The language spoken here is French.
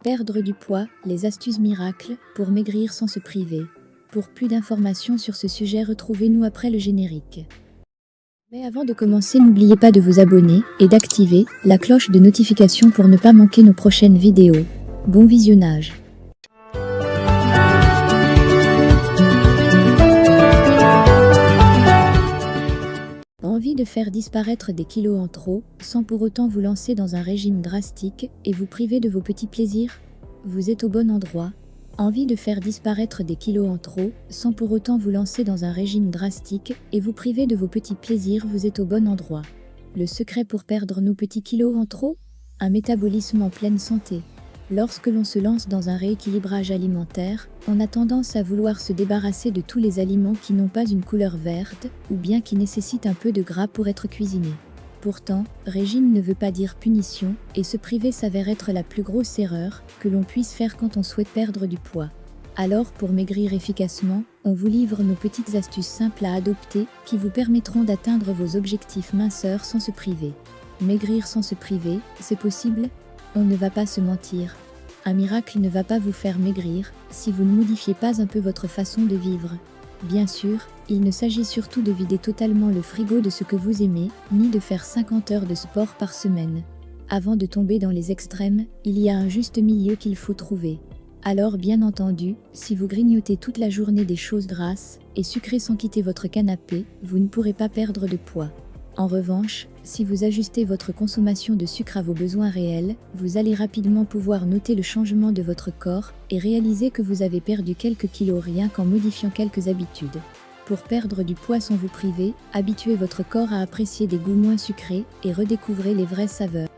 Perdre du poids, les astuces miracles pour maigrir sans se priver. Pour plus d'informations sur ce sujet, retrouvez-nous après le générique. Mais avant de commencer, n'oubliez pas de vous abonner et d'activer la cloche de notification pour ne pas manquer nos prochaines vidéos. Bon visionnage! Envie de faire disparaître des kilos en trop, sans pour autant vous lancer dans un régime drastique et vous priver de vos petits plaisirs? Vous êtes au bon endroit. Envie de faire disparaître des kilos en trop, sans pour autant vous lancer dans un régime drastique et vous priver de vos petits plaisirs? Vous êtes au bon endroit. Le secret pour perdre nos petits kilos en trop? Un métabolisme en pleine santé. Lorsque l'on se lance dans un rééquilibrage alimentaire, on a tendance à vouloir se débarrasser de tous les aliments qui n'ont pas une couleur verte, ou bien qui nécessitent un peu de gras pour être cuisinés. Pourtant, régime ne veut pas dire punition, et se priver s'avère être la plus grosse erreur que l'on puisse faire quand on souhaite perdre du poids. Alors, pour maigrir efficacement, on vous livre nos petites astuces simples à adopter qui vous permettront d'atteindre vos objectifs minceurs sans se priver. Maigrir sans se priver, c'est possible? On ne va pas se mentir. Un miracle ne va pas vous faire maigrir si vous ne modifiez pas un peu votre façon de vivre. Bien sûr, il ne s'agit surtout de vider totalement le frigo de ce que vous aimez, ni de faire 50 heures de sport par semaine. Avant de tomber dans les extrêmes, il y a un juste milieu qu'il faut trouver. Alors bien entendu, si vous grignotez toute la journée des choses grasses et sucrées sans quitter votre canapé, vous ne pourrez pas perdre de poids. En revanche, si vous ajustez votre consommation de sucre à vos besoins réels, vous allez rapidement pouvoir noter le changement de votre corps et réaliser que vous avez perdu quelques kilos rien qu'en modifiant quelques habitudes. Pour perdre du poids sans vous priver, habituez votre corps à apprécier des goûts moins sucrés et redécouvrez les vraies saveurs.